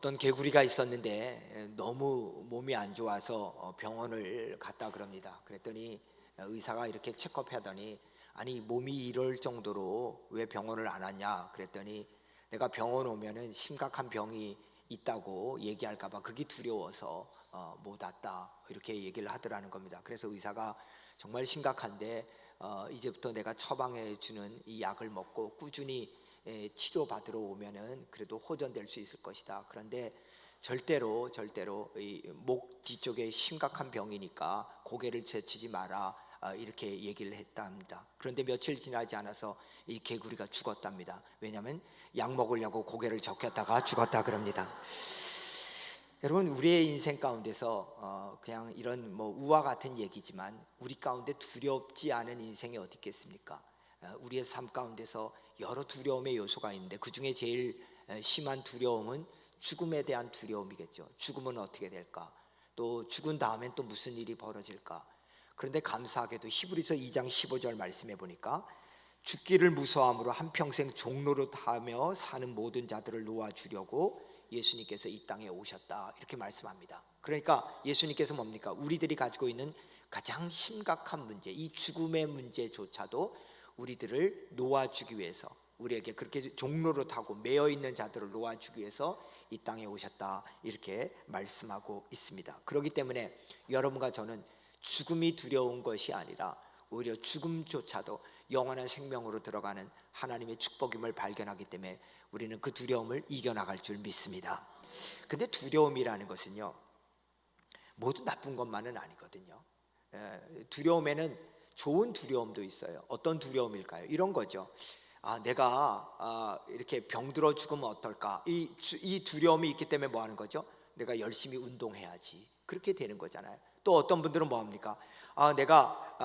어떤 개구리가 있었는데 너무 몸이 안 좋아서 병원을 갔다 그럽니다. 그랬더니 의사가 이렇게 체크업하더니 아니 몸이 이럴 정도로 왜 병원을 안 왔냐 그랬더니 내가 병원 오면은 심각한 병이 있다고 얘기할까 봐 그게 두려워서 못 왔다 이렇게 얘기를 하더라는 겁니다. 그래서 의사가 정말 심각한데 이제부터 내가 처방해 주는 이 약을 먹고 꾸준히 치료받으러 오면은 그래도 호전될 수 있을 것이다. 그런데 절대로 이 목 뒤쪽에 심각한 병이니까 고개를 제치지 마라 이렇게 얘기를 했답니다. 그런데 며칠 지나지 않아서 이 개구리가 죽었답니다. 왜냐하면 약 먹으려고 고개를 적혔다가 죽었다 그럽니다. 여러분, 우리의 인생 가운데서 그냥 이런 뭐 우화 같은 얘기지만 우리 가운데 두렵지 않은 인생이 어디 있겠습니까? 우리의 삶 가운데서 여러 두려움의 요소가 있는데 그 중에 제일 심한 두려움은 죽음에 대한 두려움이겠죠. 죽음은 어떻게 될까? 또 죽은 다음엔 또 무슨 일이 벌어질까? 그런데 감사하게도 히브리서 2장 15절 말씀해 보니까 죽기를 무서워함으로 한평생 종로로 타며 사는 모든 자들을 놓아주려고 예수님께서 이 땅에 오셨다 이렇게 말씀합니다. 그러니까 예수님께서 뭡니까? 우리들이 가지고 있는 가장 심각한 문제, 이 죽음의 문제조차도 우리들을 놓아주기 위해서, 우리에게 그렇게 종로로 타고 매여 있는 자들을 놓아주기 위해서 이 땅에 오셨다 이렇게 말씀하고 있습니다. 그렇기 때문에 여러분과 저는 죽음이 두려운 것이 아니라 오히려 죽음조차도 영원한 생명으로 들어가는 하나님의 축복임을 발견하기 때문에 우리는 그 두려움을 이겨나갈 줄 믿습니다. 근데 두려움이라는 것은요 모두 나쁜 것만은 아니거든요. 두려움에는 좋은 두려움도 있어요. 어떤 두려움일까요? 이런 거죠. 내가 이렇게 병들어 죽으면 어떨까? 이 두려움이 있기 때문에 뭐 하는 거죠? 내가 열심히 운동해야지. 그렇게 되는 거잖아요. 또 어떤 분들은 뭐 합니까? 내가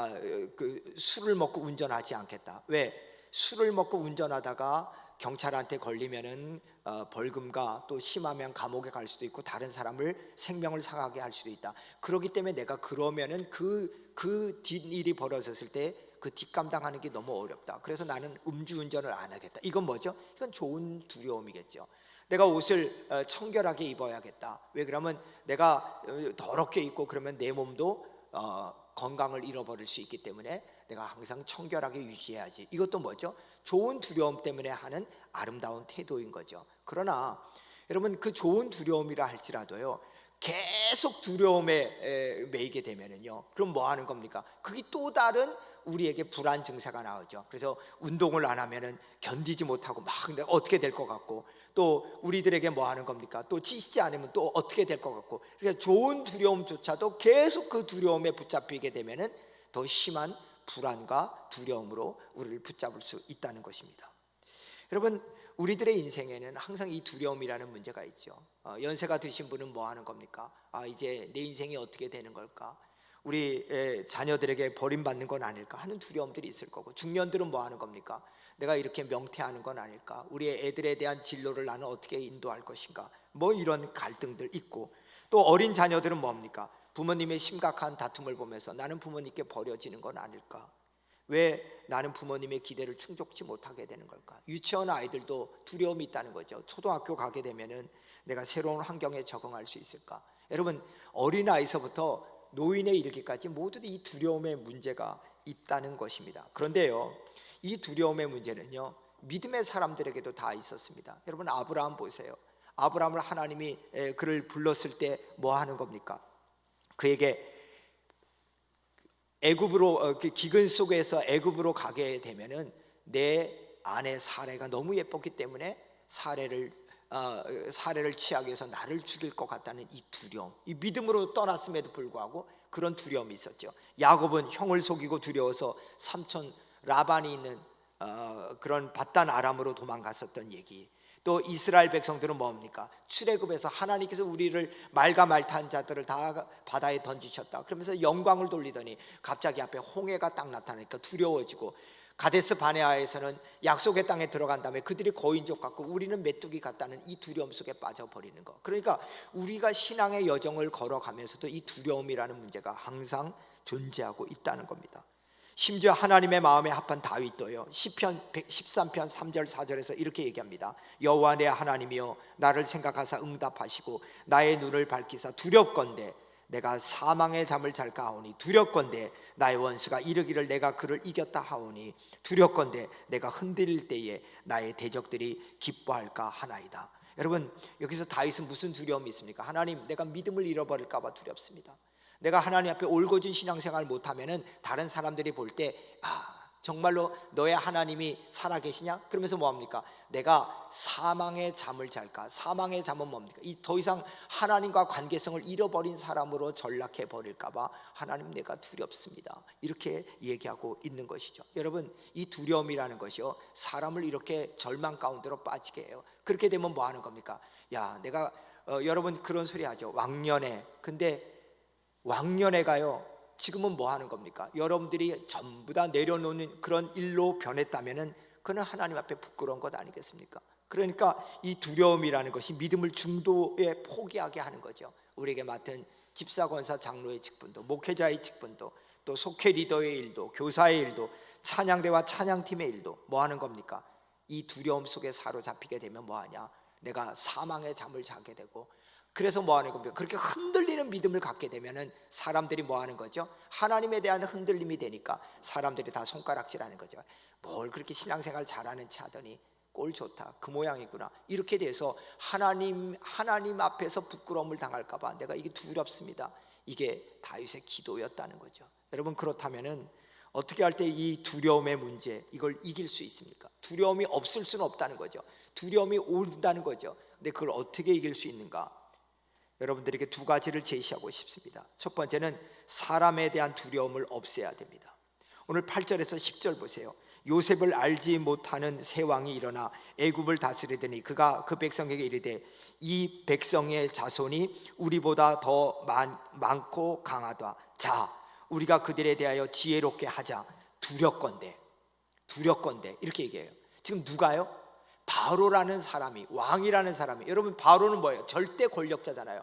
그 술을 먹고 운전하지 않겠다. 왜? 술을 먹고 운전하다가 경찰한테 걸리면은 벌금과 또 심하면 감옥에 갈 수도 있고 다른 사람을 생명을 상하게 할 수도 있다. 그렇기 때문에 내가 그러면은 그 뒷일이 벌어졌을 때 그 뒷감당하는 게 너무 어렵다. 그래서 나는 음주운전을 안 하겠다. 이건 뭐죠? 이건 좋은 두려움이겠죠. 내가 옷을 청결하게 입어야겠다. 왜? 그러면 내가 더럽게 입고 그러면 내 몸도 건강을 잃어버릴 수 있기 때문에 내가 항상 청결하게 유지해야지. 이것도 뭐죠? 좋은 두려움 때문에 하는 아름다운 태도인 거죠. 그러나 여러분, 그 좋은 두려움이라 할지라도요 계속 두려움에 매이게 되면은요 그럼 뭐 하는 겁니까? 그게 또 다른 우리에게 불안 증세가 나오죠. 그래서 운동을 안 하면은 견디지 못하고 막 어떻게 될 것 같고, 또 우리들에게 뭐 하는 겁니까? 또 찢지 않으면 또 어떻게 될 것 같고, 그러니까 좋은 두려움조차도 계속 그 두려움에 붙잡히게 되면은 더 심한 불안과 두려움으로 우리를 붙잡을 수 있다는 것입니다. 여러분, 우리들의 인생에는 항상 이 두려움이라는 문제가 있죠. 연세가 드신 분은 뭐 하는 겁니까? 이제 내 인생이 어떻게 되는 걸까? 우리 자녀들에게 버림받는 건 아닐까 하는 두려움들이 있을 거고, 중년들은 뭐 하는 겁니까? 내가 이렇게 명퇴하는 건 아닐까? 우리의 애들에 대한 진로를 나는 어떻게 인도할 것인가? 뭐 이런 갈등들 있고, 또 어린 자녀들은 뭡니까? 부모님의 심각한 다툼을 보면서 나는 부모님께 버려지는 건 아닐까? 왜 나는 부모님의 기대를 충족지 못하게 되는 걸까? 유치원 아이들도 두려움이 있다는 거죠. 초등학교 가게 되면은 내가 새로운 환경에 적응할 수 있을까? 여러분, 어린아이서부터 노인에 이르기까지 모두 이 두려움의 문제가 있다는 것입니다. 그런데요, 이 두려움의 문제는요 믿음의 사람들에게도 다 있었습니다. 여러분, 아브라함 보세요. 아브라함을 하나님이 그를 불렀을 때 뭐 하는 겁니까? 그에게 애굽으로 기근 속에서 애굽으로 가게 되면은 내 아내 사레가 너무 예뻤기 때문에 사레를 취하기 위해서 나를 죽일 것 같다는 이 두려움, 이 믿음으로 떠났음에도 불구하고 그런 두려움이 있었죠. 야곱은 형을 속이고 두려워서 삼촌 라반이 있는 그런 밧단 아람으로 도망갔었던 얘기. 또 이스라엘 백성들은 뭡니까? 출애굽에서 하나님께서 우리를 말과 말탄 자들을 다 바다에 던지셨다 그러면서 영광을 돌리더니 갑자기 앞에 홍해가 딱 나타나니까 두려워지고, 가데스 바네아에서는 약속의 땅에 들어간 다음에 그들이 거인족 같고 우리는 메뚜기 같다는 이 두려움 속에 빠져버리는 거. 그러니까 우리가 신앙의 여정을 걸어가면서도 이 두려움이라는 문제가 항상 존재하고 있다는 겁니다. 심지어 하나님의 마음에 합한 다윗도요, 시편 13편 3절 4절에서 이렇게 얘기합니다. 여호와 내 하나님이여 나를 생각하사 응답하시고 나의 눈을 밝히사 두렵건대 내가 사망의 잠을 잘까 하오니 두렵건대 나의 원수가 이르기를 내가 그를 이겼다 하오니 두렵건대 내가 흔들릴 때에 나의 대적들이 기뻐할까 하나이다. 여러분, 여기서 다윗은 무슨 두려움이 있습니까? 하나님, 내가 믿음을 잃어버릴까 봐 두렵습니다. 내가 하나님 앞에 올곧은 신앙생활 못하면은 다른 사람들이 볼 때 정말로 너의 하나님이 살아계시냐? 그러면서 뭐합니까? 내가 사망의 잠을 잘까? 사망의 잠은 뭡니까? 더 이상 하나님과 관계성을 잃어버린 사람으로 전락해 버릴까 봐 하나님, 내가 두렵습니다. 이렇게 얘기하고 있는 것이죠. 여러분, 이 두려움이라는 것이요, 사람을 이렇게 절망 가운데로 빠지게 해요. 그렇게 되면 뭐 하는 겁니까? 내가 여러분 그런 소리 하죠. 왕년에. 근데 왕년에가요, 지금은 뭐 하는 겁니까? 여러분들이 전부 다 내려놓는 그런 일로 변했다면은 그는 하나님 앞에 부끄러운 것 아니겠습니까? 그러니까 이 두려움이라는 것이 믿음을 중도에 포기하게 하는 거죠. 우리에게 맡은 집사, 권사, 장로의 직분도, 목회자의 직분도, 또 속회 리더의 일도, 교사의 일도, 찬양대와 찬양팀의 일도 뭐 하는 겁니까? 이 두려움 속에 사로잡히게 되면 뭐 하냐? 내가 사망의 잠을 자게 되고, 그래서 뭐 하는 겁니까? 그렇게 흔들리는 믿음을 갖게 되면은 사람들이 뭐 하는 거죠? 하나님에 대한 흔들림이 되니까 사람들이 다 손가락질하는 거죠. 뭘 그렇게 신앙생활 잘하는 체 하더니 꼴 좋다, 그 모양이구나. 이렇게 돼서 하나님 앞에서 부끄러움을 당할까 봐 내가 이게 두렵습니다. 이게 다윗의 기도였다는 거죠. 여러분, 그렇다면은 어떻게 할 때 이 두려움의 문제, 이걸 이길 수 있습니까? 두려움이 없을 수는 없다는 거죠. 두려움이 온다는 거죠. 근데 그걸 어떻게 이길 수 있는가? 여러분들에게 두 가지를 제시하고 싶습니다. 첫 번째는 사람에 대한 두려움을 없애야 됩니다. 오늘 8절에서 10절 보세요. 요셉을 알지 못하는 새 왕이 일어나 애굽을 다스리더니 그가 그 백성에게 이르되 이 백성의 자손이 우리보다 더 많고 강하다. 자, 우리가 그들에 대하여 지혜롭게 하자. 두렵건대 이렇게 얘기해요. 지금 누가요? 바로라는 사람이, 왕이라는 사람이, 여러분 바로는 뭐예요? 절대 권력자잖아요.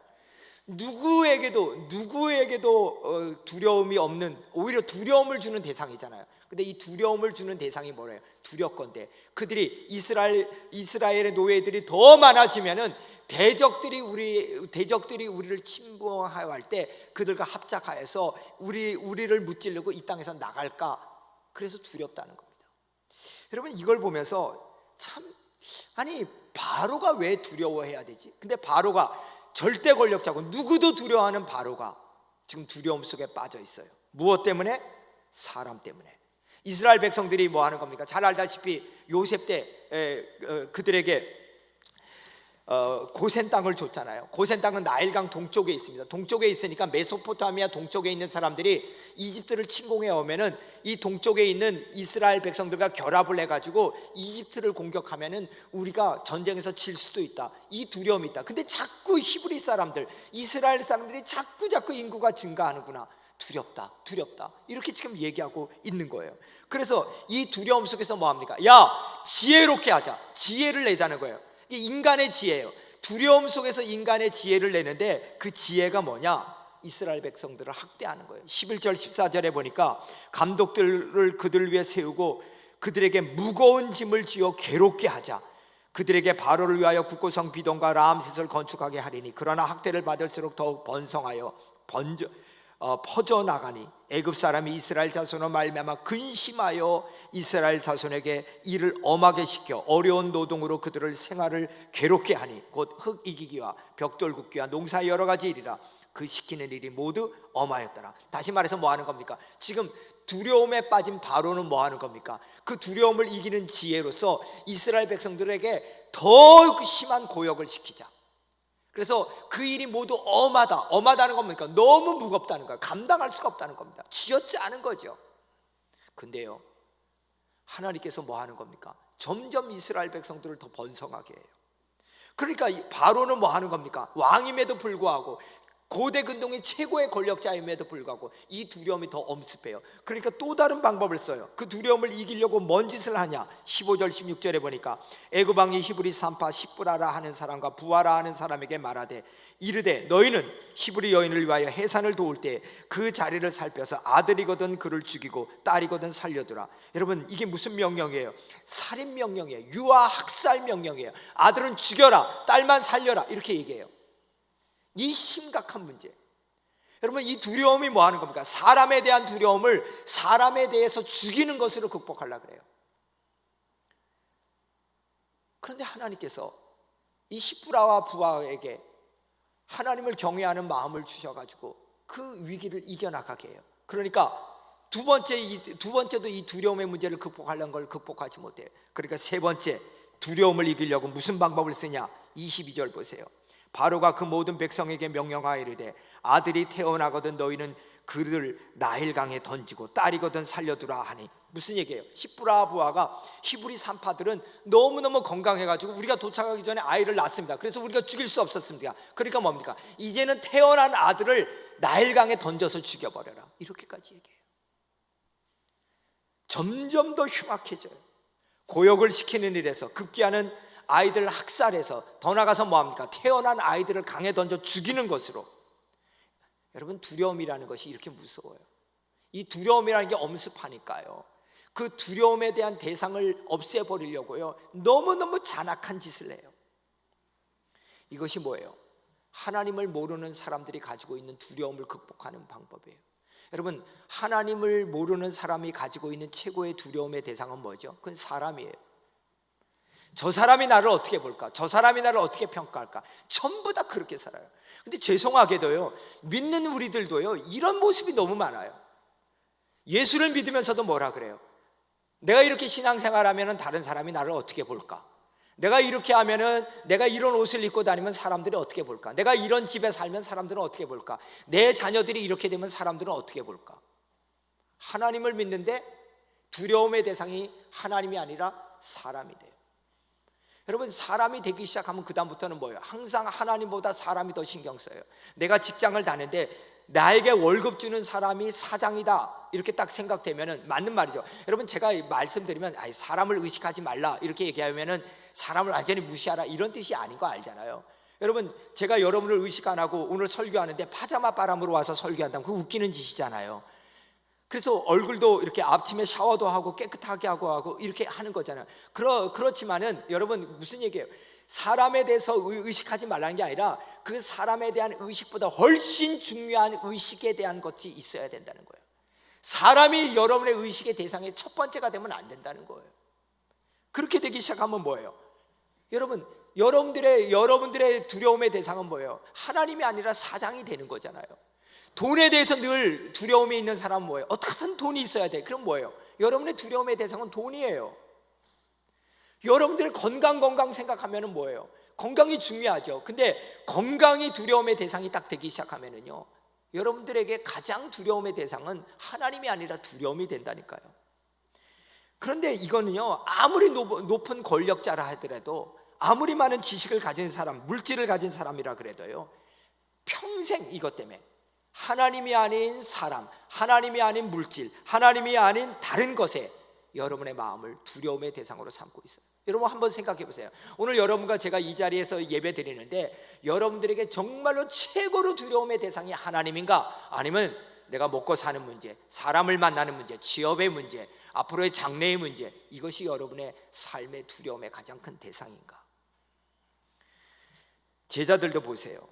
누구에게도 두려움이 없는, 오히려 두려움을 주는 대상이잖아요. 근데 이 두려움을 주는 대상이 뭐래요? 두렵건대 그들이 이스라엘의 노예들이 더 많아지면은 대적들이 우리를 침공할 때 그들과 합작하여서 우리를 무찌르고 이 땅에서 나갈까? 그래서 두렵다는 겁니다. 여러분, 이걸 보면서 참, 아니 바로가 왜 두려워해야 되지? 근데 바로가 절대 권력자고 누구도 두려워하는 바로가 지금 두려움 속에 빠져 있어요. 무엇 때문에? 사람 때문에. 이스라엘 백성들이 뭐 하는 겁니까? 잘 알다시피 요셉 때 그들에게 고센 땅을 줬잖아요. 고센 땅은 나일강 동쪽에 있습니다. 동쪽에 있으니까 메소포타미아 동쪽에 있는 사람들이 이집트를 침공해 오면은 이 동쪽에 있는 이스라엘 백성들과 결합을 해가지고 이집트를 공격하면은 우리가 전쟁에서 질 수도 있다, 이 두려움이 있다. 근데 자꾸 히브리 사람들, 이스라엘 사람들이 자꾸 인구가 증가하는구나. 두렵다 이렇게 지금 얘기하고 있는 거예요. 그래서 이 두려움 속에서 뭐 합니까? 지혜롭게 하자, 지혜를 내자는 거예요. 이게 인간의 지혜예요. 두려움 속에서 인간의 지혜를 내는데 그 지혜가 뭐냐? 이스라엘 백성들을 학대하는 거예요. 11절 14절에 보니까 감독들을 그들 위해 세우고 그들에게 무거운 짐을 지어 괴롭게 하자. 그들에게 바로를 위하여 국고성 비동과 라암셋을 건축하게 하리니 그러나 학대를 받을수록 더욱 번성하여 퍼져나가니 애굽 사람이 이스라엘 자손으로 말미암아 근심하여 이스라엘 자손에게 일을 엄하게 시켜 어려운 노동으로 그들을 생활을 괴롭게 하니 곧 흙 이기기와 벽돌 굽기와 농사의 여러 가지 일이라 그 시키는 일이 모두 엄하였더라. 다시 말해서 뭐 하는 겁니까? 지금 두려움에 빠진 바로는 뭐 하는 겁니까? 그 두려움을 이기는 지혜로서 이스라엘 백성들에게 더 심한 고역을 시키자. 그래서 그 일이 모두 엄하다는 겁니까? 너무 무겁다는 거예요. 감당할 수가 없다는 겁니다. 쥐어짜 않은 거죠. 근데요, 하나님께서 뭐 하는 겁니까? 점점 이스라엘 백성들을 더 번성하게 해요. 그러니까 바로는 뭐 하는 겁니까? 왕임에도 불구하고 고대 근동의 최고의 권력자임에도 불구하고 이 두려움이 더 엄습해요. 그러니까 또 다른 방법을 써요. 그 두려움을 이기려고 뭔 짓을 하냐? 15절 16절에 보니까 애굽 왕이 히브리 산파 십부라라 하는 사람과 부하라 하는 사람에게 말하되 이르되 너희는 히브리 여인을 위하여 해산을 도울 때 그 자리를 살펴서 아들이거든 그를 죽이고 딸이거든 살려두라. 여러분, 이게 무슨 명령이에요? 살인 명령이에요. 유아 학살 명령이에요. 아들은 죽여라, 딸만 살려라, 이렇게 얘기해요. 이 심각한 문제. 여러분, 이 두려움이 뭐 하는 겁니까? 사람에 대한 두려움을 사람에 대해서 죽이는 것으로 극복하려고 그래요. 그런데 하나님께서 이 십부라와 부하에게 하나님을 경외하는 마음을 주셔가지고 그 위기를 이겨나가게 해요. 그러니까 두 번째도 이 두려움의 문제를 극복하려는 걸 극복하지 못해요. 그러니까 세 번째, 두려움을 이기려고 무슨 방법을 쓰냐? 22절 보세요. 바로가 그 모든 백성에게 명령하여 이르되 아들이 태어나거든 너희는 그를 나일강에 던지고 딸이거든 살려두라 하니. 무슨 얘기예요? 십부라 부하가 히브리 산파들은 너무너무 건강해가지고 우리가 도착하기 전에 아이를 낳습니다. 그래서 우리가 죽일 수 없었습니다. 그러니까 뭡니까? 이제는 태어난 아들을 나일강에 던져서 죽여버려라, 이렇게까지 얘기해요. 점점 더 흉악해져요. 고역을 시키는 일에서 급기야는 아이들 학살해서 더 나가서 뭐합니까? 태어난 아이들을 강에 던져 죽이는 것으로. 여러분, 두려움이라는 것이 이렇게 무서워요. 이 두려움이라는 게 엄습하니까요, 그 두려움에 대한 대상을 없애버리려고요 너무너무 잔악한 짓을 해요. 이것이 뭐예요? 하나님을 모르는 사람들이 가지고 있는 두려움을 극복하는 방법이에요. 여러분, 하나님을 모르는 사람이 가지고 있는 최고의 두려움의 대상은 뭐죠? 그건 사람이에요. 저 사람이 나를 어떻게 볼까? 저 사람이 나를 어떻게 평가할까? 전부 다 그렇게 살아요. 근데 죄송하게도요, 믿는 우리들도요 이런 모습이 너무 많아요. 예수를 믿으면서도 뭐라 그래요? 내가 이렇게 신앙생활하면 다른 사람이 나를 어떻게 볼까? 내가 이렇게 하면은, 내가 이런 옷을 입고 다니면 사람들이 어떻게 볼까? 내가 이런 집에 살면 사람들은 어떻게 볼까? 내 자녀들이 이렇게 되면 사람들은 어떻게 볼까? 하나님을 믿는데 두려움의 대상이 하나님이 아니라 사람이 돼요. 여러분, 사람이 되기 시작하면 그 다음부터는 뭐예요? 항상 하나님보다 사람이 더 신경 써요. 내가 직장을 다니는데 나에게 월급 주는 사람이 사장이다, 이렇게 딱 생각되면은 맞는 말이죠. 여러분, 제가 말씀드리면 사람을 의식하지 말라 이렇게 얘기하면은 사람을 완전히 무시하라 이런 뜻이 아닌 거 알잖아요. 여러분, 제가 여러분을 의식 안 하고 오늘 설교하는데 파자마 바람으로 와서 설교한다면 그거 웃기는 짓이잖아요. 그래서 얼굴도 이렇게 아침에 샤워도 하고 깨끗하게 하고 이렇게 하는 거잖아요. 그렇지만은 여러분, 무슨 얘기예요? 사람에 대해서 의식하지 말라는 게 아니라 그 사람에 대한 의식보다 훨씬 중요한 의식에 대한 것이 있어야 된다는 거예요. 사람이 여러분의 의식의 대상의 첫 번째가 되면 안 된다는 거예요. 그렇게 되기 시작하면 뭐예요? 여러분들의 두려움의 대상은 뭐예요? 하나님이 아니라 사장이 되는 거잖아요. 돈에 대해서 늘 두려움이 있는 사람은 뭐예요? 어떻게든 돈이 있어야 돼. 그럼 뭐예요? 여러분의 두려움의 대상은 돈이에요. 여러분들의 건강 생각하면 뭐예요? 건강이 중요하죠. 근데 건강이 두려움의 대상이 딱 되기 시작하면은요, 여러분들에게 가장 두려움의 대상은 하나님이 아니라 두려움이 된다니까요. 그런데 이거는요, 아무리 높은 권력자라 하더라도, 아무리 많은 지식을 가진 사람, 물질을 가진 사람이라 그래도요, 평생 이것 때문에 하나님이 아닌 사람, 하나님이 아닌 물질, 하나님이 아닌 다른 것에 여러분의 마음을 두려움의 대상으로 삼고 있어요. 여러분, 한번 생각해 보세요. 오늘 여러분과 제가 이 자리에서 예배 드리는데 여러분들에게 정말로 최고로 두려움의 대상이 하나님인가? 아니면 내가 먹고 사는 문제, 사람을 만나는 문제, 취업의 문제, 앞으로의 장래의 문제, 이것이 여러분의 삶의 두려움의 가장 큰 대상인가? 제자들도 보세요.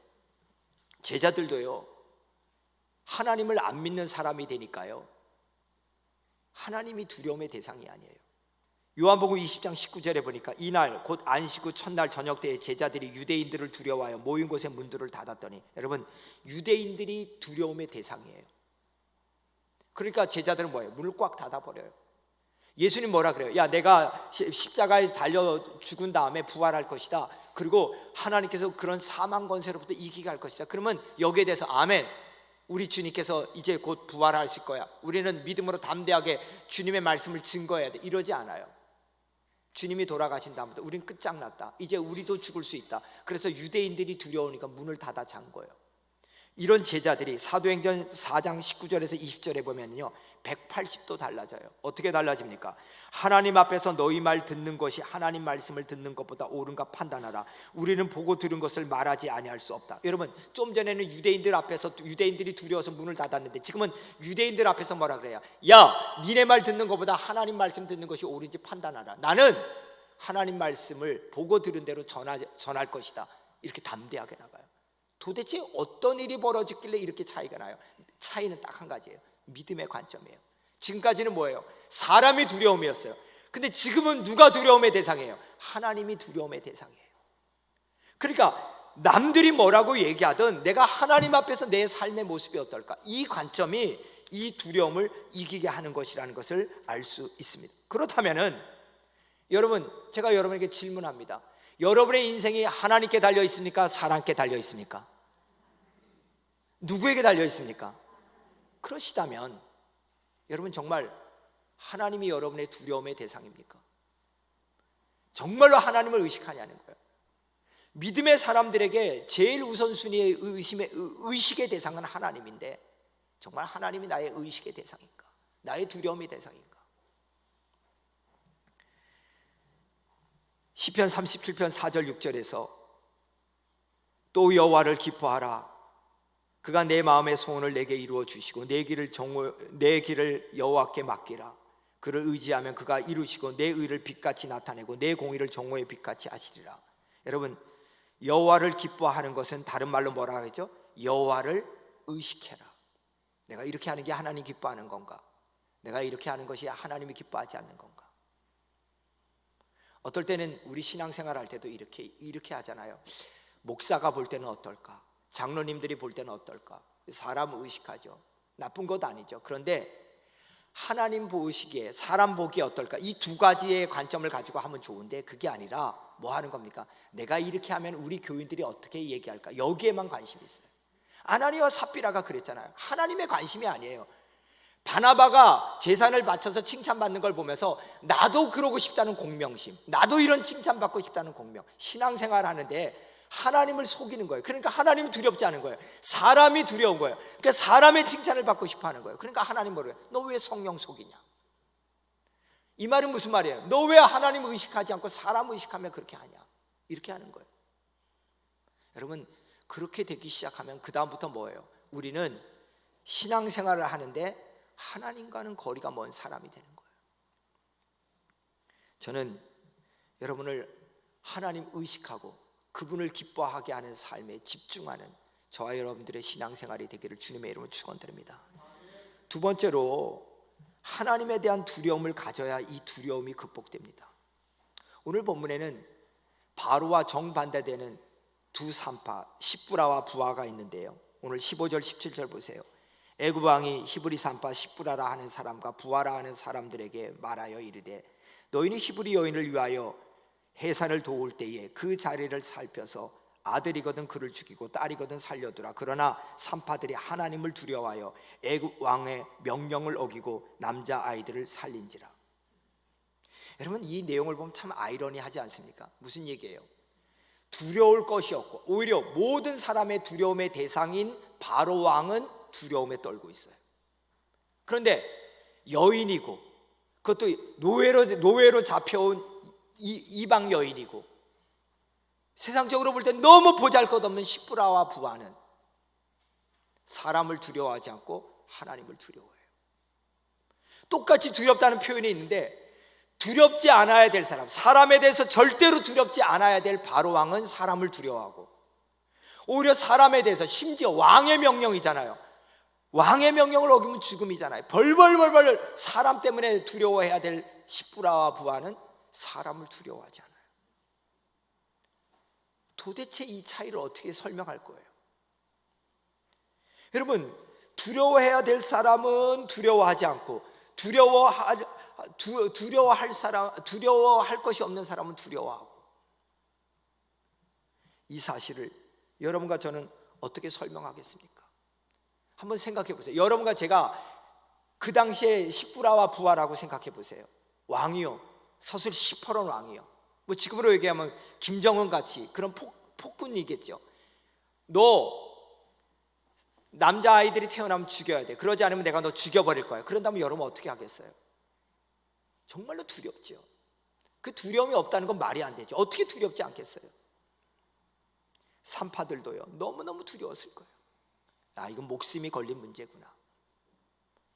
제자들도요, 하나님을 안 믿는 사람이 되니까요, 하나님이 두려움의 대상이 아니에요. 요한복음 20장 19절에 보니까 이날 곧 안식 후 첫날 저녁 때에 제자들이 유대인들을 두려워하여 모인 곳에 문들을 닫았더니, 여러분, 유대인들이 두려움의 대상이에요. 그러니까 제자들은 뭐예요? 문을 꽉 닫아버려요. 예수님 뭐라 그래요? 야, 내가 십자가에 달려 죽은 다음에 부활할 것이다. 그리고 하나님께서 그런 사망 권세로부터 이기게 할 것이다. 그러면 여기에 대해서 아멘, 우리 주님께서 이제 곧 부활하실 거야, 우리는 믿음으로 담대하게 주님의 말씀을 증거해야 돼, 이러지 않아요. 주님이 돌아가신 다음부터 우린 끝장났다, 이제 우리도 죽을 수 있다. 그래서 유대인들이 두려우니까 문을 닫아 잔 거예요. 이런 제자들이 사도행전 4장 19절에서 20절에 보면요 180도 달라져요. 어떻게 달라집니까? 하나님 앞에서 너희 말 듣는 것이 하나님 말씀을 듣는 것보다 옳은가 판단하라. 우리는 보고 들은 것을 말하지 아니할 수 없다. 여러분, 좀 전에는 유대인들 앞에서 유대인들이 두려워서 문을 닫았는데 지금은 유대인들 앞에서 뭐라 그래요? 야, 니네 말 듣는 것보다 하나님 말씀 듣는 것이 옳은지 판단하라. 나는 하나님 말씀을 보고 들은 대로 전할 것이다. 이렇게 담대하게 나가요. 도대체 어떤 일이 벌어졌길래 이렇게 차이가 나요? 차이는 딱 한 가지예요. 믿음의 관점이에요. 지금까지는 뭐예요? 사람이 두려움이었어요. 근데 지금은 누가 두려움의 대상이에요? 하나님이 두려움의 대상이에요. 그러니까 남들이 뭐라고 얘기하든 내가 하나님 앞에서 내 삶의 모습이 어떨까? 이 관점이 이 두려움을 이기게 하는 것이라는 것을 알 수 있습니다. 그렇다면은 여러분, 제가 여러분에게 질문합니다. 여러분의 인생이 하나님께 달려 있습니까? 사람께 달려 있습니까? 누구에게 달려 있습니까? 그러시다면 여러분, 정말 하나님이 여러분의 두려움의 대상입니까? 정말로 하나님을 의식하냐는 거예요. 믿음의 사람들에게 제일 우선순위의 의식의 대상은 하나님인데 정말 하나님이 나의 의식의 대상인가? 나의 두려움의 대상인가? 시편 37편 4절 6절에서 또 여호와를 기뻐하라. 그가 내 마음의 소원을 내게 이루어 주시고 내 길을 여호와께 맡기라. 그를 의지하면 그가 이루시고 내 의를 빛같이 나타내고 내 공의를 정오의 빛같이 하시리라. 여러분, 여호와를 기뻐하는 것은 다른 말로 뭐라 하죠? 여호와를 의식해라. 내가 이렇게 하는 게 하나님 기뻐하는 건가? 내가 이렇게 하는 것이 하나님이 기뻐하지 않는 건가? 어떨 때는 우리 신앙생활 할 때도 이렇게 하잖아요. 목사가 볼 때는 어떨까? 장로님들이 볼 때는 어떨까? 사람 의식하죠. 나쁜 것 아니죠. 그런데 하나님 보시기에 사람 보기에 어떨까? 이 두 가지의 관점을 가지고 하면 좋은데 그게 아니라 뭐 하는 겁니까? 내가 이렇게 하면 우리 교인들이 어떻게 얘기할까? 여기에만 관심이 있어요. 아나니와 삽비라가 그랬잖아요. 하나님의 관심이 아니에요. 바나바가 제사를 바쳐서 칭찬받는 걸 보면서 나도 그러고 싶다는 공명심, 나도 이런 칭찬받고 싶다는 공명, 신앙생활 하는데 하나님을 속이는 거예요. 그러니까 하나님은 두렵지 않은 거예요. 사람이 두려운 거예요. 그러니까 사람의 칭찬을 받고 싶어 하는 거예요. 그러니까 하나님 뭐래요? 너 왜 성령 속이냐? 이 말은 무슨 말이에요? 너 왜 하나님 의식하지 않고 사람 의식하면 그렇게 하냐? 이렇게 하는 거예요. 여러분, 그렇게 되기 시작하면 그 다음부터 뭐예요? 우리는 신앙생활을 하는데 하나님과는 거리가 먼 사람이 되는 거예요. 저는 여러분을 하나님 의식하고 그분을 기뻐하게 하는 삶에 집중하는 저와 여러분들의 신앙생활이 되기를 주님의 이름으로 축원드립니다. 두 번째로 하나님에 대한 두려움을 가져야 이 두려움이 극복됩니다. 오늘 본문에는 바로와 정반대되는 두 산파 십부라와 부하가 있는데요. 오늘 15절 17절 보세요. 애굽 왕이 히브리 산파 십부라라 하는 사람과 부하라 하는 사람들에게 말하여 이르되 너희는 히브리 여인을 위하여 해산을 도울 때에 그 자리를 살펴서 아들이거든 그를 죽이고 딸이거든 살려두라. 그러나 산파들이 하나님을 두려워하여 애굽 왕의 명령을 어기고 남자 아이들을 살린지라. 여러분, 이 내용을 보면 참 아이러니하지 않습니까? 무슨 얘기예요? 두려울 것이 없고 오히려 모든 사람의 두려움의 대상인 바로 왕은 두려움에 떨고 있어요. 그런데 여인이고 그것도 노예로 잡혀온 이방 여인이고 세상적으로 볼 때 너무 보잘것없는 십부라와 부하는 사람을 두려워하지 않고 하나님을 두려워해요. 똑같이 두렵다는 표현이 있는데 두렵지 않아야 될 사람, 사람에 대해서 절대로 두렵지 않아야 될 바로 왕은 사람을 두려워하고 오히려 사람에 대해서 심지어 왕의 명령이잖아요. 왕의 명령을 어기면 죽음이잖아요. 벌벌 사람 때문에 두려워해야 될 십부라와 부하는 사람을 두려워하지 않아요. 도대체 이 차이를 어떻게 설명할 거예요? 여러분, 두려워해야 될 사람은 두려워하지 않고 두려워할 것이 없는 사람은 두려워하고, 이 사실을 여러분과 저는 어떻게 설명하겠습니까? 한번 생각해 보세요. 여러분과 제가 그 당시에 십부라와 부하라고 생각해 보세요. 왕이요, 서술 시퍼런 왕이요, 뭐 지금으로 얘기하면 김정은 같이 그런 폭군이겠죠. 너 남자아이들이 태어나면 죽여야 돼. 그러지 않으면 내가 너 죽여버릴 거야. 그런다면 여러분 어떻게 하겠어요? 정말로 두렵죠. 그 두려움이 없다는 건 말이 안 되죠. 어떻게 두렵지 않겠어요? 산파들도요, 너무너무 두려웠을 거예요. 이건 목숨이 걸린 문제구나.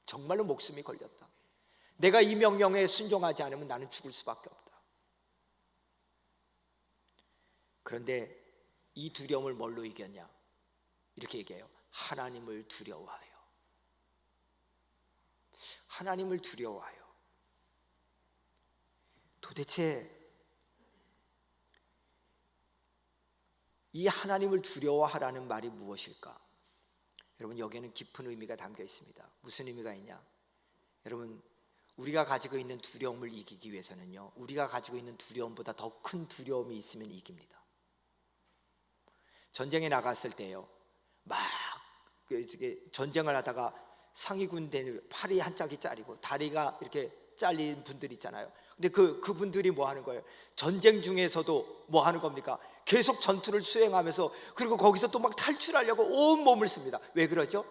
정말로 목숨이 걸렸다. 내가 이 명령에 순종하지 않으면 나는 죽을 수밖에 없다. 그런데 이 두려움을 뭘로 이겼냐? 이렇게 얘기해요. 하나님을 두려워하여. 하나님을 두려워하여. 도대체 이 하나님을 두려워하라는 말이 무엇일까? 여러분, 여기에는 깊은 의미가 담겨 있습니다. 무슨 의미가 있냐? 여러분, 우리가 가지고 있는 두려움을 이기기 위해서는요, 우리가 가지고 있는 두려움보다 더 큰 두려움이 있으면 이깁니다. 전쟁에 나갔을 때요, 막 전쟁을 하다가 상위군 팔이 한 짝이 잘리고 다리가 이렇게 잘린 분들 있잖아요. 근데 그분들이 뭐 하는 거예요? 전쟁 중에서도 뭐 하는 겁니까? 계속 전투를 수행하면서, 그리고 거기서 또 막 탈출하려고 온 몸을 씁니다. 왜 그러죠?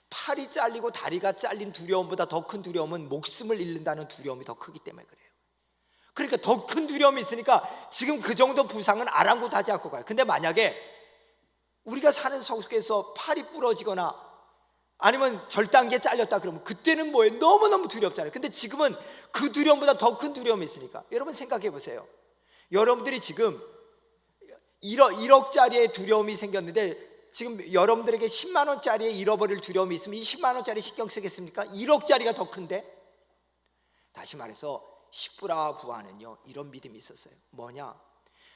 팔이 잘리고 다리가 잘린 두려움보다 더 큰 두려움은 목숨을 잃는다는 두려움이 더 크기 때문에 그래요. 그러니까 더 큰 두려움이 있으니까 지금 그 정도 부상은 아랑곳하지 않고 가요. 근데 만약에 우리가 사는 속에서 팔이 부러지거나 아니면 절단기에 잘렸다 그러면 그때는 뭐예요? 너무너무 두렵잖아요. 근데 지금은 그 두려움보다 더 큰 두려움이 있으니까, 여러분 생각해 보세요. 여러분들이 지금 1억짜리의 두려움이 생겼는데, 지금 여러분들에게 10만 원짜리에 잃어버릴 두려움이 있으면 이 10만 원짜리 신경 쓰겠습니까? 1억짜리가 더 큰데? 다시 말해서 십부라부와는요, 이런 믿음이 있었어요. 뭐냐?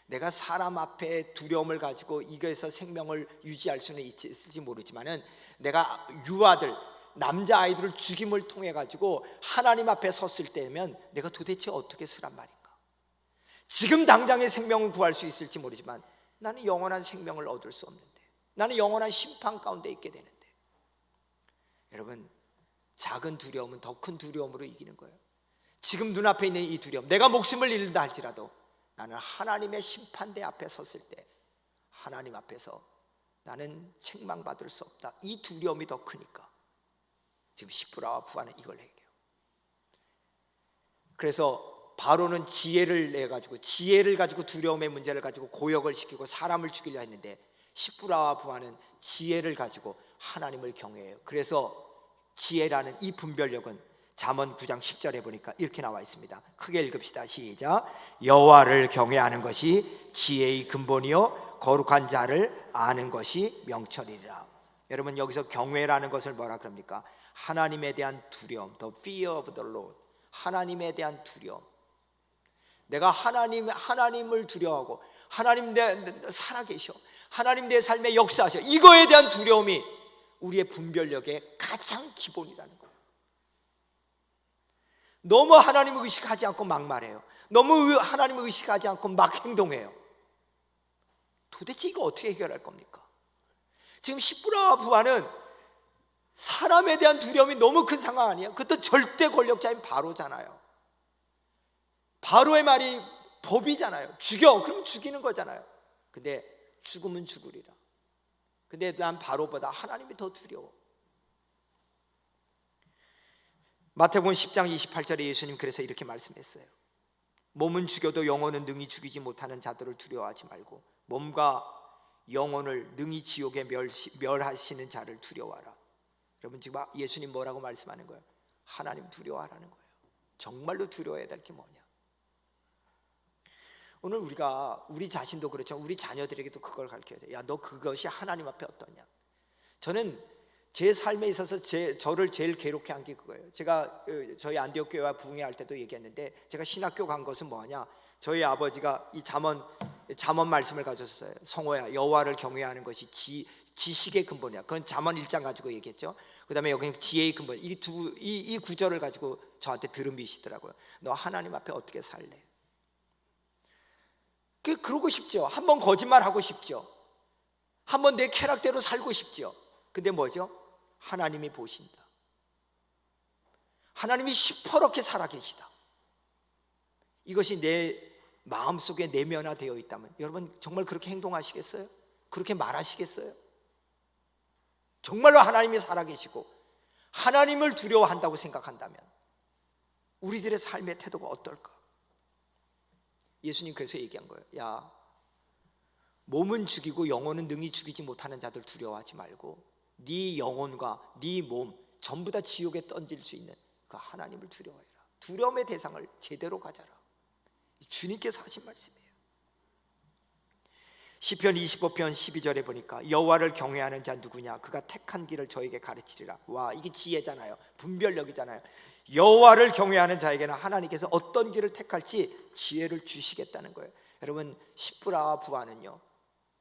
내가 사람 앞에 두려움을 가지고 이거에서 생명을 유지할 수는 있을지 모르지만은, 내가 유아들, 남자아이들을 죽임을 통해 가지고 하나님 앞에 섰을 때면 내가 도대체 어떻게 쓰란 말인가? 지금 당장의 생명을 구할 수 있을지 모르지만 나는 영원한 생명을 얻을 수 없는데, 나는 영원한 심판 가운데 있게 되는데, 여러분, 작은 두려움은 더 큰 두려움으로 이기는 거예요. 지금 눈앞에 있는 이 두려움, 내가 목숨을 잃는다 할지라도 나는 하나님의 심판대 앞에 섰을 때 하나님 앞에서 나는 책망받을 수 없다, 이 두려움이 더 크니까 지금 십부라와 부하는 이걸 얘기해요. 그래서 바로는 지혜를 가지고 두려움의 문제를 가지고 고역을 시키고 사람을 죽이려 했는데, 십부라와 부하는 지혜를 가지고 하나님을 경외해요. 그래서 지혜라는 이 분별력은 잠언 9장 10절에 보니까 이렇게 나와 있습니다. 크게 읽읍시다. 시작. 여호와를 경외하는 것이 지혜의 근본이요 거룩한 자를 아는 것이 명철이라. 여러분, 여기서 경외라는 것을 뭐라 그럽니까? 하나님에 대한 두려움, the fear of the Lord. 하나님에 대한 두려움. 내가 하나님을 두려워하고, 하나님 살아계셔, 하나님 내 삶에 역사하셔, 이거에 대한 두려움이 우리의 분별력의 가장 기본이라는 거예요. 너무 하나님을 의식하지 않고 막 말해요. 너무 하나님을 의식하지 않고 막 행동해요. 도대체 이거 어떻게 해결할 겁니까? 지금 십부라와 부하는 사람에 대한 두려움이 너무 큰 상황 아니에요? 그것도 절대 권력자인 바로잖아요. 바로의 말이 법이잖아요. 죽여, 그럼 죽이는 거잖아요. 근데 죽으면 죽으리라. 근데 난 바로보다 하나님이 더 두려워. 마태복음 10장 28절에 예수님 그래서 이렇게 말씀했어요. 몸은 죽여도 영혼은 능히 죽이지 못하는 자들을 두려워하지 말고 몸과 영혼을 능히 지옥에 멸하시는 자를 두려워하라. 여러분, 지금 예수님 뭐라고 말씀하는 거예요? 하나님 두려워하라는 거예요. 정말로 두려워해야 될 게 뭐냐? 오늘 우리가 우리 자신도 그렇죠. 우리 자녀들에게도 그걸 가르쳐야 돼. 야, 너 그것이 하나님 앞에 어떠냐? 저는 제 삶에 있어서 저를 제일 괴롭게 한 게 그거예요. 제가 저희 안디옥 교회와 부흥회할 때도 얘기했는데, 제가 신학교 간 것은 뭐냐? 저희 아버지가 이 잠언 말씀을 가졌어요. 성호야, 여호와를 경외하는 것이 지식의 근본이야. 그건 잠언 1장 가지고 얘기했죠. 그 다음에 여기 지혜의 근본, 이 구절을 가지고 저한테 들으시더라고요. 너 하나님 앞에 어떻게 살래? 그러고 싶죠. 한번 거짓말하고 싶죠. 한번 내 쾌락대로 살고 싶죠. 근데 뭐죠? 하나님이 보신다. 하나님이 시퍼렇게 살아계시다. 이것이 내 마음속에 내면화되어 있다면 여러분 정말 그렇게 행동하시겠어요? 그렇게 말하시겠어요? 정말로 하나님이 살아계시고 하나님을 두려워한다고 생각한다면 우리들의 삶의 태도가 어떨까? 예수님 그래서 얘기한 거예요. 야, 몸은 죽이고 영혼은 능히 죽이지 못하는 자들 두려워하지 말고 네 영혼과 네 몸 전부 다 지옥에 던질 수 있는 그 하나님을 두려워해라. 두려움의 대상을 제대로 가져라. 주님께서 하신 말씀이에요. 시편 25편 12절에 보니까 여호와를 경외하는 자 누구냐? 그가 택한 길을 저에게 가르치리라. 와, 이게 지혜잖아요. 분별력이잖아요. 여호와를 경외하는 자에게는 하나님께서 어떤 길을 택할지 지혜를 주시겠다는 거예요. 여러분, 십부라와 부하는요,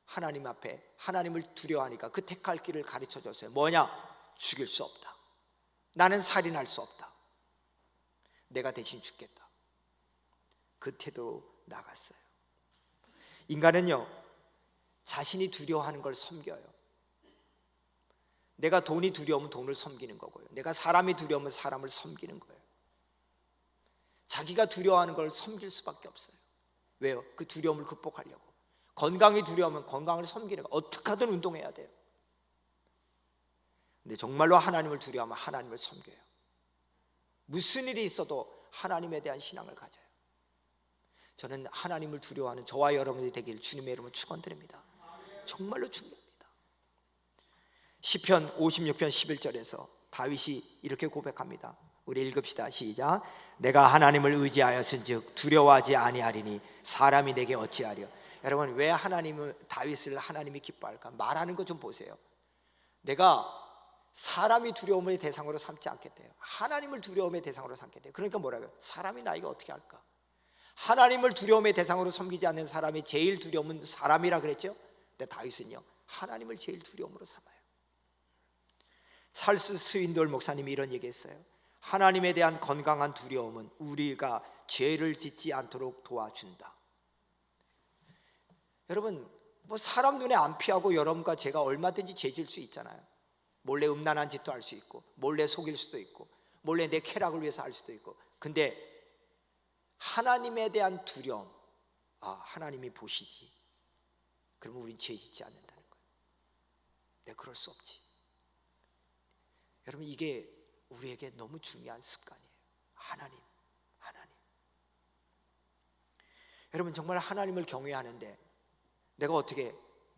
하나님 앞에 하나님을 두려워하니까 그 택할 길을 가르쳐 줬어요. 뭐냐? 죽일 수 없다. 나는 살인할 수 없다. 내가 대신 죽겠다. 그 태도로 나갔어요. 인간은요, 자신이 두려워하는 걸 섬겨요. 내가 돈이 두려우면 돈을 섬기는 거고요. 내가 사람이 두려우면 사람을 섬기는 거예요. 자기가 두려워하는 걸 섬길 수밖에 없어요. 왜요? 그 두려움을 극복하려고. 건강이 두려우면 건강을 섬기는 거. 어떻게 하든 운동해야 돼요. 근데 정말로 하나님을 두려워하면 하나님을 섬겨요. 무슨 일이 있어도 하나님에 대한 신앙을 가져요. 저는 하나님을 두려워하는 저와 여러분이 되길 주님의 이름으로 축원드립니다. 정말로 중요합니다. 시편 56편 11절에서 다윗이 이렇게 고백합니다. 우리 읽읍시다. 시작. 내가 하나님을 의지하였은즉 두려워하지 아니하리니 사람이 내게 어찌하려. 여러분, 왜 다윗을 하나님이 기뻐할까? 말하는 거 좀 보세요. 내가 사람이 두려움의 대상으로 삼지 않겠대요. 하나님을 두려움의 대상으로 삼겠대요. 그러니까 뭐라고요? 사람이 나에게 어떻게 할까? 하나님을 두려움의 대상으로 섬기지 않는 사람이 제일 두려움은 사람이라 그랬죠? 근데 다윗은요, 하나님을 제일 두려움으로 삼아요. 찰스 스윈돌 목사님이 이런 얘기했어요. 하나님에 대한 건강한 두려움은 우리가 죄를 짓지 않도록 도와준다. 여러분, 뭐 사람 눈에 안 피하고 여러분과 제가 얼마든지 죄질 수 있잖아요. 몰래 음란한 짓도 할 수 있고, 몰래 속일 수도 있고, 몰래 내 쾌락을 위해서 할 수도 있고. 근데 하나님에 대한 두려움, 하나님이 보시지. 그러면 우린 죄 짓지 않는다는 거예요. 내가 그럴 수 없지. 여러분, 이게 우리에게 너무 중요한 습관이에요. 하나님. 여러분, 정말 하나님을 경외하는데 내가 어떻게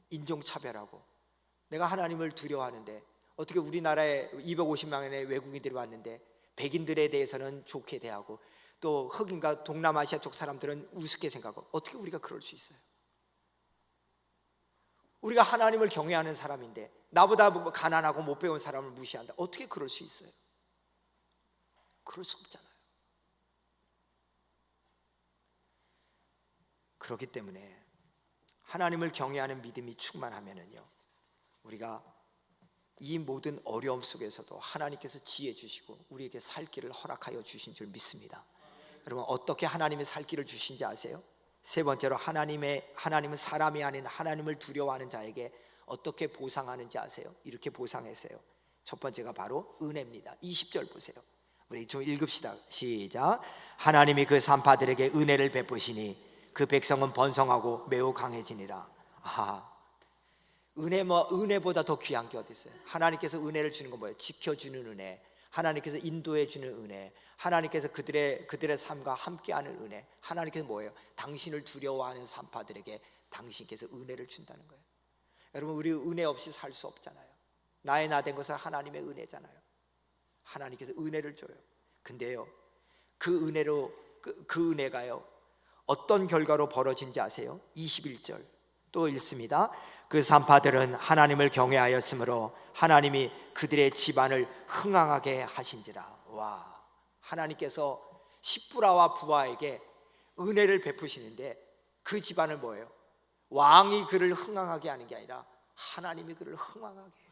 인종차별하고, 내가 하나님을 두려워하는데 어떻게 우리나라에 250만의 외국인들이 왔는데 백인들에 대해서는 좋게 대하고 또 흑인과 동남아시아 쪽 사람들은 우습게 생각하고, 어떻게 우리가 그럴 수 있어요? 우리가 하나님을 경외하는 사람인데 나보다 가난하고 못 배운 사람을 무시한다. 어떻게 그럴 수 있어요? 그럴 수 없잖아요. 그렇기 때문에 하나님을 경외하는 믿음이 충만하면은요, 우리가 이 모든 어려움 속에서도 하나님께서 지혜 주시고 우리에게 살 길을 허락하여 주신 줄 믿습니다. 여러분, 어떻게 하나님의 살 길을 주신지 아세요? 세 번째로 하나님은 사람이 아닌 하나님을 두려워하는 자에게 어떻게 보상하는지 아세요? 이렇게 보상했어요. 첫 번째가 바로 은혜입니다. 20절 보세요. 우리 좀 읽읍시다. 시작. 하나님이 그 산파들에게 은혜를 베푸시니 그 백성은 번성하고 매우 강해지니라. 은혜보다 더 귀한 게 어디 있어요? 하나님께서 은혜를 주는 건 뭐예요? 지켜주는 은혜, 하나님께서 인도해 주는 은혜, 하나님께서 그들의 삶과 함께하는 은혜. 하나님께서 뭐예요? 당신을 두려워하는 산파들에게 당신께서 은혜를 준다는 거예요. 여러분, 우리 은혜 없이 살 수 없잖아요. 나의 나 된 것은 하나님의 은혜잖아요. 하나님께서 은혜를 줘요. 근데요, 그 은혜가요, 어떤 결과로 벌어진지 아세요? 21절 또 읽습니다. 그 산파들은 하나님을 경외하였으므로 하나님이 그들의 집안을 흥왕하게 하신지라. 와, 하나님께서 십부라와 부하에게 은혜를 베푸시는데 그 집안을 뭐예요? 왕이 그를 흥왕하게 하는 게 아니라 하나님이 그를 흥왕하게 해요.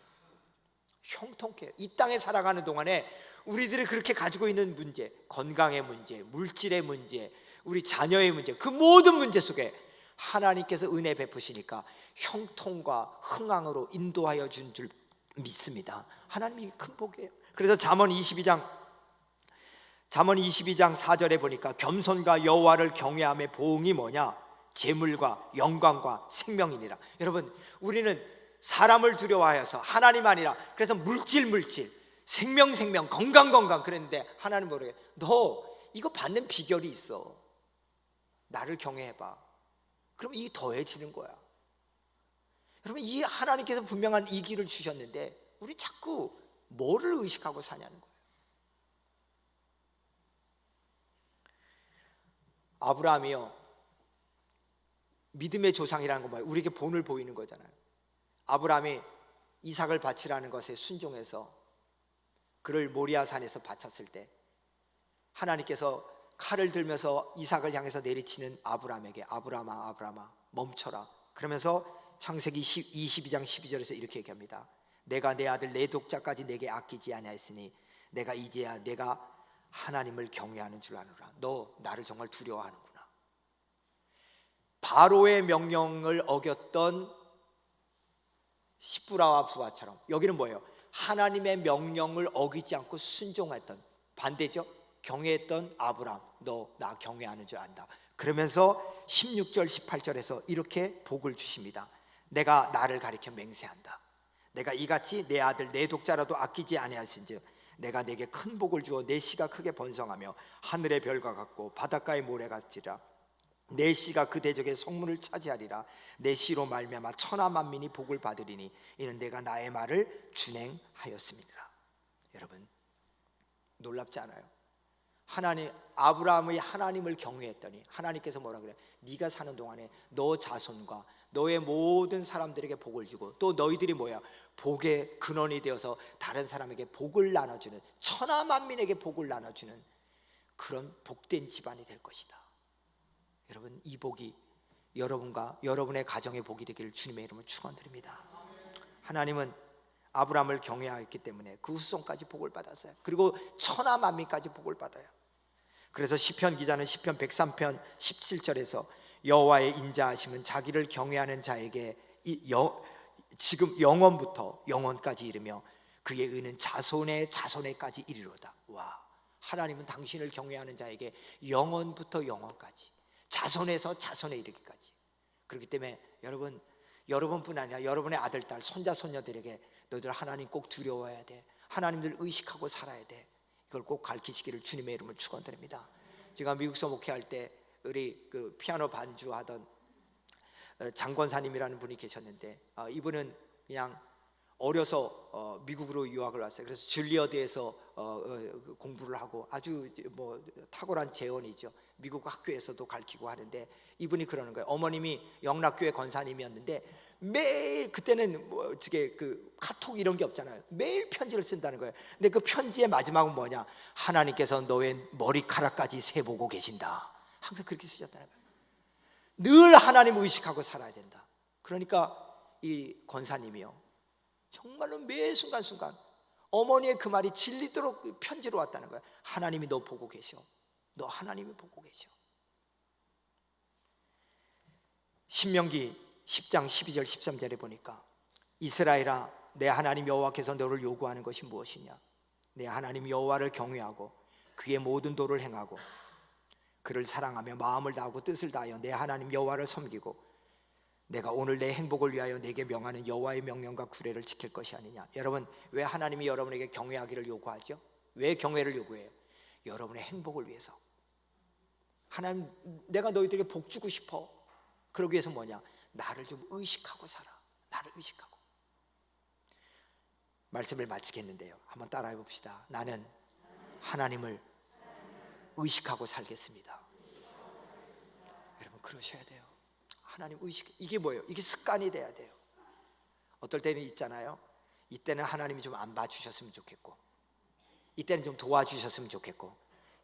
형통케 해요. 이 땅에 살아가는 동안에 우리들이 그렇게 가지고 있는 문제, 건강의 문제, 물질의 문제, 우리 자녀의 문제, 그 모든 문제 속에 하나님께서 은혜 베푸시니까 형통과 흥왕으로 인도하여 준 줄 믿습니다. 하나님이 큰 복이에요. 그래서 잠언 22장 4절에 보니까 겸손과 여호와를 경외함의 보응이 뭐냐? 재물과 영광과 생명이니라. 여러분, 우리는 사람을 두려워하여서 하나님 아니라, 그래서 물질 생명 건강 그랬는데 하나님 모르게 너 이거 받는 비결이 있어. 나를 경외해봐. 그럼 이게 더해지는 거야. 여러분, 이 하나님께서 분명한 이 길을 주셨는데 우리 자꾸 뭐를 의식하고 사냐는 거예요. 아브라함이요, 믿음의 조상이라는 거 뭐예요? 우리에게 본을 보이는 거잖아요. 아브라함이 이삭을 바치라는 것에 순종해서 그를 모리아산에서 바쳤을 때 하나님께서 칼을 들면서 이삭을 향해서 내리치는 아브라함에게 아브라함아 멈춰라. 그러면서 창세기 22장 12절에서 이렇게 얘기합니다. 내가 내 아들 내 독자까지 내게 아끼지 아니하였으니 내가 이제야 내가 하나님을 경외하는 줄 아노라. 너 나를 정말 두려워하는구나. 바로의 명령을 어겼던 시브라와 부하처럼 여기는 뭐예요? 하나님의 명령을 어기지 않고 순종했던, 반대죠? 경외했던 아브라함, 너 나 경외하는 줄 안다. 그러면서 16절 18절에서 이렇게 복을 주십니다. 내가 나를 가리켜 맹세한다. 내가 이같이 내 아들 내 독자라도 아끼지 아니하신즉 내가 내게 큰 복을 주어 내 씨가 크게 번성하며 하늘의 별과 같고 바닷가의 모래 같으리라. 내 씨가 그 대적의 성문을 차지하리라. 내 씨로 말미암아 천하 만민이 복을 받으리니 이는 내가 나의 말을 준행하였음이니라. 여러분, 놀랍지 않아요? 하나님, 아브라함의 하나님을 경외했더니 하나님께서 뭐라 그래요? 네가 사는 동안에 너 자손과 너의 모든 사람들에게 복을 주고 또 너희들이 뭐야? 복의 근원이 되어서 다른 사람에게 복을 나눠주는, 천하 만민에게 복을 나눠주는 그런 복된 집안이 될 것이다. 여러분, 이 복이 여러분과 여러분의 가정의 복이 되기를 주님의 이름으로 축원드립니다. 하나님은 아브라함을 경외하였기 때문에 그 후손까지 복을 받았어요. 그리고 천하 만민까지 복을 받아요. 그래서 시편 기자는 시편 103편 17절에서 여호와의 인자하심은 자기를 경외하는 자에게 지금 영원부터 영원까지 이르며 그의 의는 자손의 자손에까지 이르로다. 와, 하나님은 당신을 경외하는 자에게 영원부터 영원까지, 자손에서 자손에 이르기까지. 그렇기 때문에 여러분뿐 아니라 여러분의 아들, 딸, 손자, 손녀들에게 너희들 하나님 꼭 두려워해야 돼. 하나님들 의식하고 살아야 돼. 이걸 꼭 가르치시기를 주님의 이름으로 축원드립니다. 제가 미국서 목회할 때 우리 그 피아노 반주하던 장권사님이라는 분이 계셨는데 이분은 그냥 어려서 미국으로 유학을 왔어요. 그래서 줄리어드에서 공부를 하고 아주 뭐 탁월한 재원이죠. 미국 학교에서도 가르치고 하는데 이분이 그러는 거예요. 어머님이 영락교회 권사님이었는데 매일, 그때는 뭐 어떻게 그 카톡 이런 게 없잖아요. 매일 편지를 쓴다는 거예요. 근데 그 편지의 마지막은 뭐냐? 하나님께서 너의 머리카락까지 세보고 계신다. 항상 그렇게 쓰셨다는 거예요. 늘 하나님 의식하고 살아야 된다. 그러니까 이 권사님이요, 정말로 매 순간순간 어머니의 그 말이 진리도록 편지로 왔다는 거예요. 하나님이 너 보고 계셔. 너 하나님이 보고 계셔. 신명기 10장 12절 13절에 보니까 이스라엘아, 내 하나님 여호와께서 너를 요구하는 것이 무엇이냐? 내 하나님 여호와를 경외하고 그의 모든 도를 행하고 그를 사랑하며 마음을 다하고 뜻을 다하여 내 하나님 여호와를 섬기고 내가 오늘 내 행복을 위하여 내게 명하는 여호와의 명령과 규례를 지킬 것이 아니냐. 여러분, 왜 하나님이 여러분에게 경외하기를 요구하죠? 왜 경외를 요구해요? 여러분의 행복을 위해서. 하나님, 내가 너희들에게 복 주고 싶어. 그러기 위해서 뭐냐? 나를 좀 의식하고 살아. 나를 의식하고. 말씀을 마치겠는데요, 한번 따라해 봅시다. 나는 하나님을 의식하고 살겠습니다. 여러분, 그러셔야 돼요. 하나님 의식, 이게 뭐예요? 이게 습관이 돼야 돼요. 어떨 때는 있잖아요, 이때는 하나님이 좀 안 봐주셨으면 좋겠고 이때는 좀 도와주셨으면 좋겠고.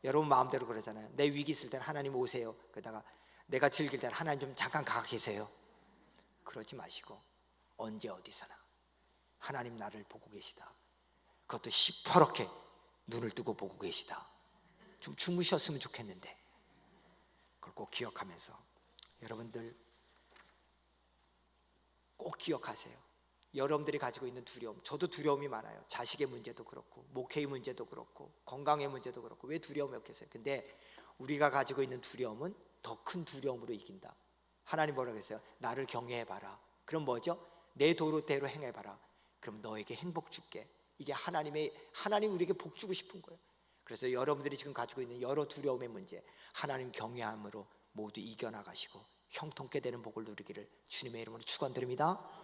여러분 마음대로 그러잖아요. 내 위기 있을 때는 하나님 오세요. 그러다가 내가 즐길 때는 하나님 좀 잠깐 가 계세요. 그러지 마시고 언제 어디서나 하나님 나를 보고 계시다. 그것도 시퍼렇게 눈을 뜨고 보고 계시다. 좀 주무셨으면 좋겠는데 그걸 꼭 기억하면서 여러분들 꼭 기억하세요. 여러분들이 가지고 있는 두려움, 저도 두려움이 많아요. 자식의 문제도 그렇고 목회의 문제도 그렇고 건강의 문제도 그렇고. 왜 두려움이 없겠어요? 근데 우리가 가지고 있는 두려움은 더 큰 두려움으로 이긴다. 하나님 뭐라고 했어요? 나를 경외해봐라. 그럼 뭐죠? 내 도로대로 행해봐라. 그럼 너에게 행복 줄게. 이게 하나님 우리에게 복 주고 싶은 거예요. 그래서 여러분들이 지금 가지고 있는 여러 두려움의 문제, 하나님 경외함으로 모두 이겨나가시고 형통케 되는 복을 누리기를 주님의 이름으로 축원드립니다.